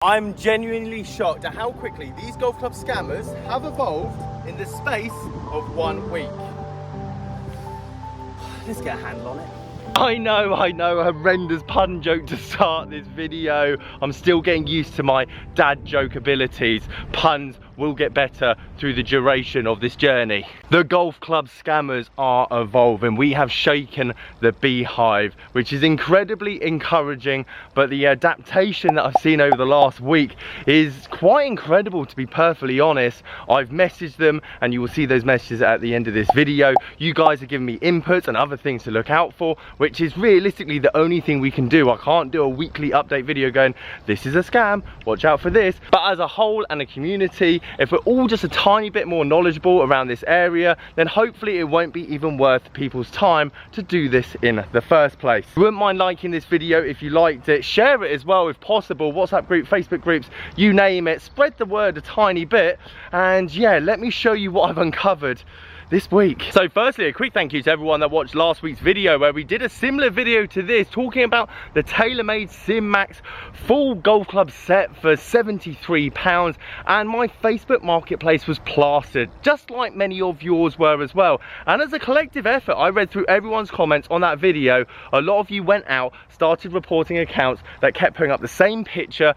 I'm genuinely shocked at how quickly these golf club scammers have evolved in the space of 1 week. Let's get a handle on it. I know, a horrendous pun joke to start this video. I'm still getting used to my dad joke abilities. Puns will get better through the duration of this journey. The golf club scammers are evolving. We have shaken the beehive, which is incredibly encouraging, but the adaptation that I've seen over the last week is quite incredible, to be perfectly honest. I've messaged them, and you will see those messages at the end of this video. You guys are giving me inputs and other things to look out for, which is realistically the only thing we can do. I can't do a weekly update video going, this is a scam, watch out for this. But as a whole and a community, if we're all just a tiny bit more knowledgeable around this area, then hopefully it won't be even worth people's time to do this in the first place. You wouldn't mind liking this video if you liked it. Share it as well if possible. WhatsApp group, Facebook groups, you name it. Spread the word a tiny bit. And yeah, let me show you what I've uncovered this week. So firstly, a quick thank you to everyone that watched last week's video where we did a similar video to this, talking about the TaylorMade SimMax full golf club set for £73, and my Facebook marketplace was plastered, just like many of yours were as well. And as a collective effort, I read through everyone's comments on that video. A lot of you went out, started reporting accounts that kept putting up the same picture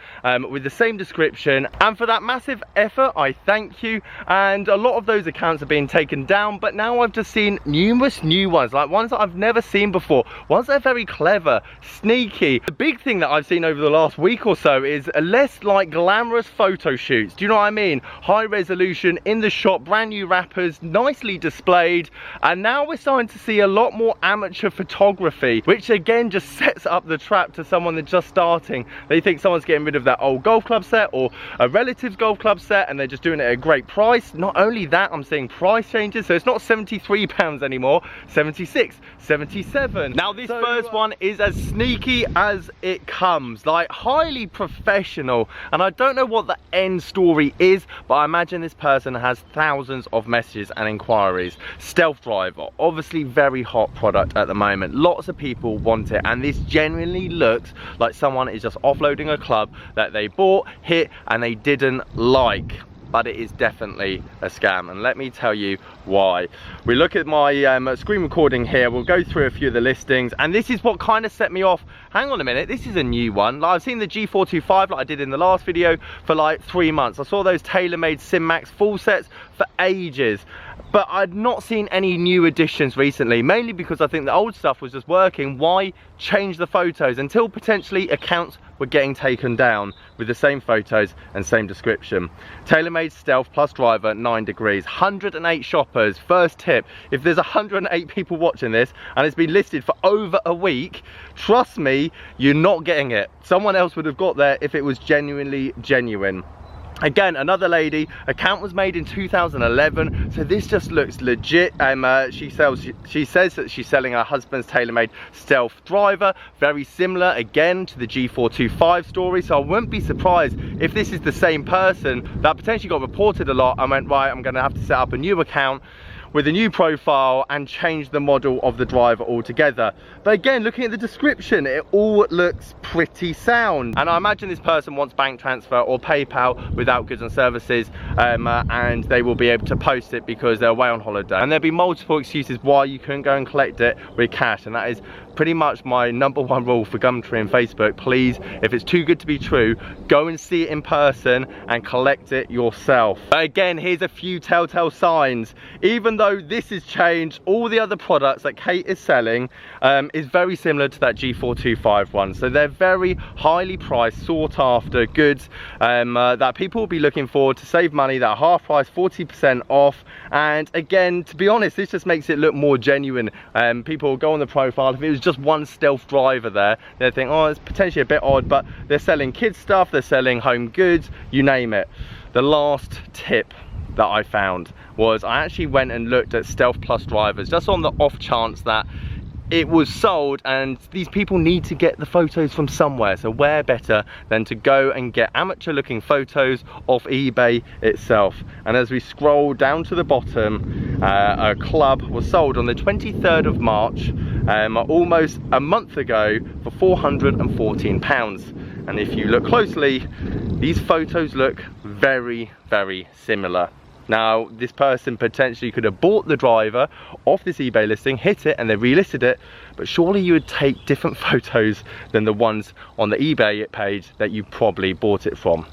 with the same description, and for that massive effort I thank you. And a lot of those accounts are being taken down, but now I've just seen numerous new ones, like ones that I've never seen before, ones that are very clever, sneaky. The big thing that I've seen over the last week or so is less like glamorous photo shoots. Do you know what I mean? High resolution in the shop, brand new wrappers, nicely displayed. And now we're starting to see a lot more amateur photography, which again just sets up the trap to someone that's just starting. They think someone's getting rid of that old golf club set or a relative's golf club set, and they're just doing it at a great price. Not only that, I'm seeing price changes. So it's not £73 anymore, 76, 77. Now this first one is as sneaky as it comes, like highly professional, and I don't know what the end story is, but I imagine this person has thousands of messages and inquiries. Stealth driver, obviously very hot product at the moment. Lots of people want it, and this genuinely looks like someone is just offloading a club that they bought, hit, and they didn't like. But it is definitely a scam, and let me tell you why. We look at my screen recording here, we'll go through a few of the listings, and this is what kind of set me off. Hang on a minute, this is a new one. Like, I've seen the G425 like I did in the last video for like 3 months. I saw those TaylorMade SimMax full sets for ages, but I'd not seen any new additions recently, mainly because I think the old stuff was just working. Why change the photos until potentially accounts were getting taken down with the same photos and same description? TaylorMade Stealth plus driver, 9 degrees, 108 shoppers. First tip, if there's 108 people watching this and it's been listed for over a week, trust me, you're not getting it. Someone else would have got there if it was genuinely genuine. Again, another lady, account was made in 2011, so this just looks legit. She says that she's selling her husband's TaylorMade Stealth driver, very similar again to the G425 story, so I wouldn't be surprised if this is the same person that potentially got reported a lot and went, right, I'm gonna have to set up a new account with a new profile and change the model of the driver altogether. But again, looking at the description, it all looks pretty sound. And I imagine this person wants bank transfer or PayPal without goods and services, and they will be able to post it because they're away on holiday. And there'll be multiple excuses why you couldn't go and collect it with cash, and that is pretty much my #1 rule for Gumtree and Facebook. Please, if it's too good to be true, go and see it in person and collect it yourself. But again, here's a few telltale signs. Even though this has changed, all the other products that Kate is selling is very similar to that G425 one. So they're very highly priced, sought after goods that people will be looking for to save money, that are half price, 40% off. And again, to be honest, this just makes it look more genuine. People will go on the profile. If it was just one Stealth driver there, they'd think, oh, it's potentially a bit odd, but they're selling kids stuff, they're selling home goods, you name it. The last tip that I found was I actually went and looked at Stealth Plus drivers just on the off chance that it was sold, and these people need to get the photos from somewhere, so where better than to go and get amateur looking photos off eBay itself. And as we scroll down to the bottom, a club was sold on the 23rd of March, almost a month ago, for £414. and if you look closely, these photos look very, very similar. Now, this person potentially could have bought the driver off this eBay listing, hit it, and then relisted it, but surely you would take different photos than the ones on the eBay page that you probably bought it from.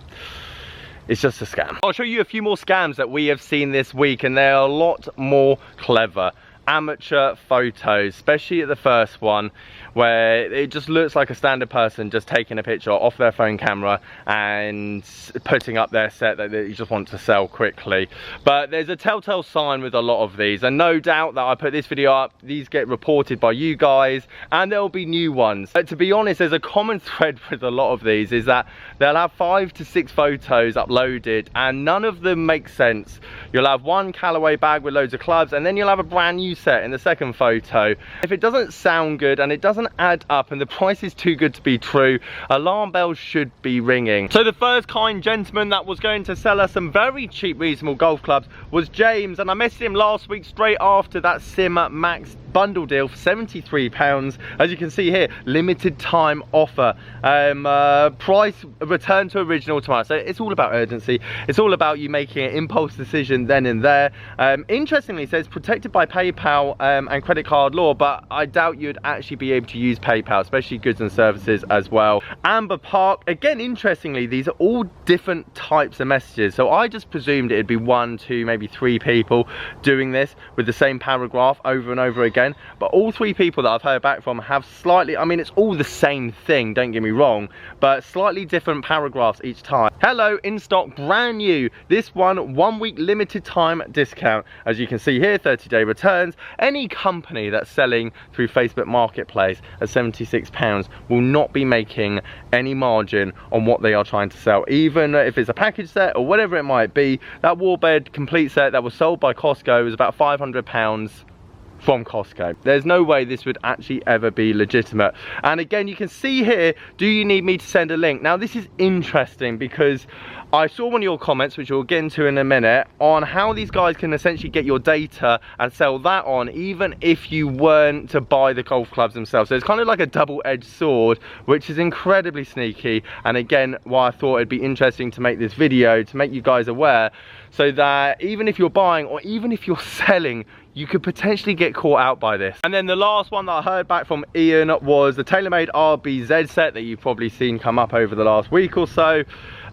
It's just a scam. I'll show you a few more scams that we have seen this week, and they're a lot more clever. Amateur photos, especially at the first one, where it just looks like a standard person just taking a picture off their phone camera and putting up their set that you just want to sell quickly. But there's a telltale sign with a lot of these, and no doubt that I put this video up, these get reported by you guys, and there'll be new ones. But to be honest, there's a common thread with a lot of these, is that they'll have 5 to 6 photos uploaded and none of them make sense. You'll have one Callaway bag with loads of clubs, and then you'll have a brand new set in the second photo. If it doesn't sound good and it doesn't add up and the price is too good to be true, alarm bells should be ringing. So the first kind gentleman that was going to sell us some very cheap, reasonable golf clubs was James, and I messaged him last week straight after that Sim Max bundle deal for £73. As you can see here, limited time offer. Price return to original tomorrow. So it's all about urgency. It's all about you making an impulse decision then and there. Interestingly, it says protected by PayPal and credit card law, but I doubt you'd actually be able to use PayPal, especially goods and services as well. Amber Park, again, interestingly, these are all different types of messages. So I just presumed it'd be 1, 2, maybe 3 people doing this with the same paragraph over and over again. But all 3 people that I've heard back from have slightly, I mean, it's all the same thing, don't get me wrong, but slightly different paragraphs each time. Hello, in stock, brand new. This one, 1 week limited time discount. As you can see here, 30-day returns. Any company that's selling through Facebook Marketplace at £76 will not be making any margin on what they are trying to sell. Even if it's a package set or whatever it might be, that warbed complete set that was sold by Costco was about £500 from Costco. There's no way this would actually ever be legitimate. And again, you can see here, do you need me to send a link? Now this is interesting because I saw one of your comments, which we'll get into in a minute, on how these guys can essentially get your data and sell that on even if you weren't to buy the golf clubs themselves. So it's kind of like a double-edged sword, which is incredibly sneaky. And again, why I thought it'd be interesting to make this video to make you guys aware, so that even if you're buying or even if you're selling, you could potentially get caught out by this. And then the last one that I heard back from Ian was the TaylorMade RBZ set that you've probably seen come up over the last week or so.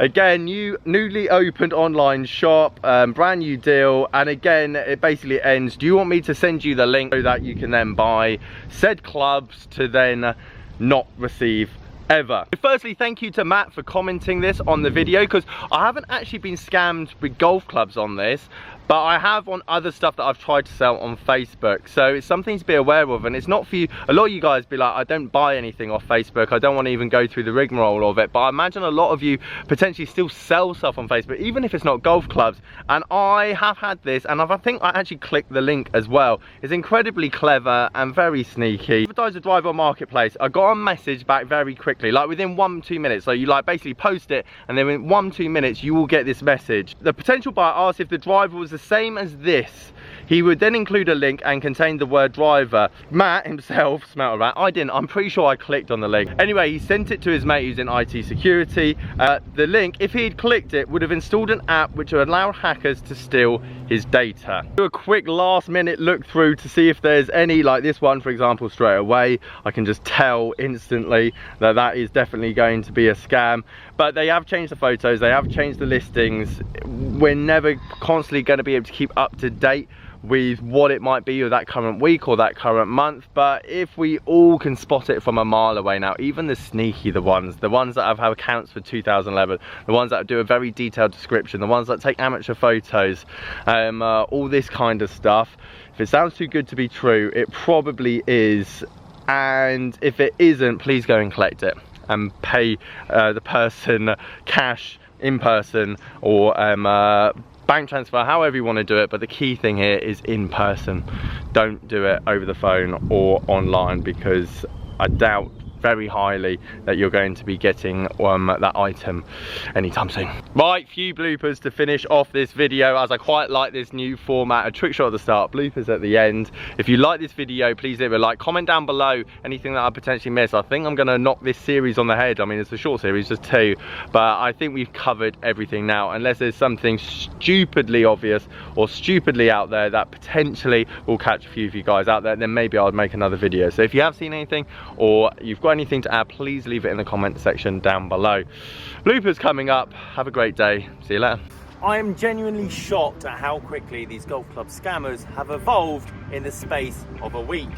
Again, newly opened online shop, brand new deal, and again, it basically ends, do you want me to send you the link so that you can then buy said clubs to then not receive ever? Firstly, thank you to Matt for commenting this on the video, because I haven't actually been scammed with golf clubs on this, but I have on other stuff that I've tried to sell on Facebook. So it's something to be aware of, and it's not for you. A lot of you guys be like, I don't buy anything off Facebook, I don't want to even go through the rigmarole of it, but I imagine a lot of you potentially still sell stuff on Facebook, even if it's not golf clubs. And I have had this, and I think I actually clicked the link as well. It's incredibly clever and very sneaky. Advertise a driver on Marketplace. I got a message back very quickly, like within 1-2 minutes. So you like basically post it, and then in 1-2 minutes you will get this message. The potential buyer asked if the driver was the same as this. He would then include a link and contain the word driver. Matt himself smelt a rat. I didn't. I'm pretty sure I clicked on the link. Anyway, he sent it to his mate who's in IT security. The link, if he'd clicked it, would have installed an app which would allow hackers to steal his data. Do a quick last minute look through to see if there's any, like this one for example, straight away. I can just tell instantly that that is definitely going to be a scam. But they have changed the photos, they have changed the listings. We're never constantly going to be able to keep up to date with what it might be of that current week or that current month, but if we all can spot it from a mile away now, even the sneaky the ones that have accounts for 2011, the ones that do a very detailed description, the ones that take amateur photos, all this kind of stuff, if it sounds too good to be true, it probably is. And if it isn't, please go and collect it and pay the person cash in person or bank transfer, however you want to do it. But the key thing here is in person. Don't do it over the phone or online, because I doubt very highly that you're going to be getting that item anytime soon. Right, few bloopers to finish off this video, as I quite like this new format, a trick shot at the start, bloopers at the end. If you like this video, please leave a like, comment down below anything that I potentially missed. I think I'm going to knock this series on the head. I mean, it's a short series, just 2, but I think we've covered everything now, unless there's something stupidly obvious or stupidly out there that potentially will catch a few of you guys out there, then maybe I'll make another video. So if you have seen anything or you've got anything to add, please leave it in the comment section down below. Bloopers coming up. Have a great day. See you later. I am genuinely shocked at how quickly these golf club scammers have evolved in the space of a week.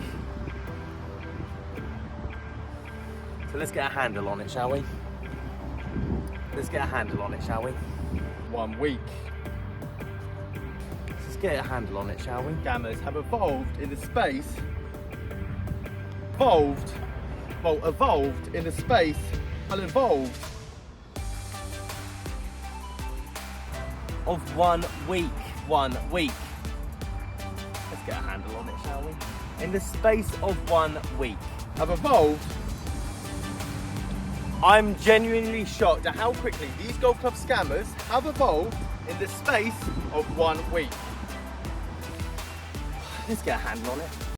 So let's get a handle on it, shall we? Let's get a handle on it, shall we? 1 week. Let's get a handle on it, shall we? Scammers have evolved in the space. Evolved in the space. Unevolved. Of 1 week. 1 week. Let's get a handle on it, shall we? In the space of 1 week. Have evolved. I'm genuinely shocked at how quickly these golf club scammers have evolved in the space of 1 week. Let's get a handle on it.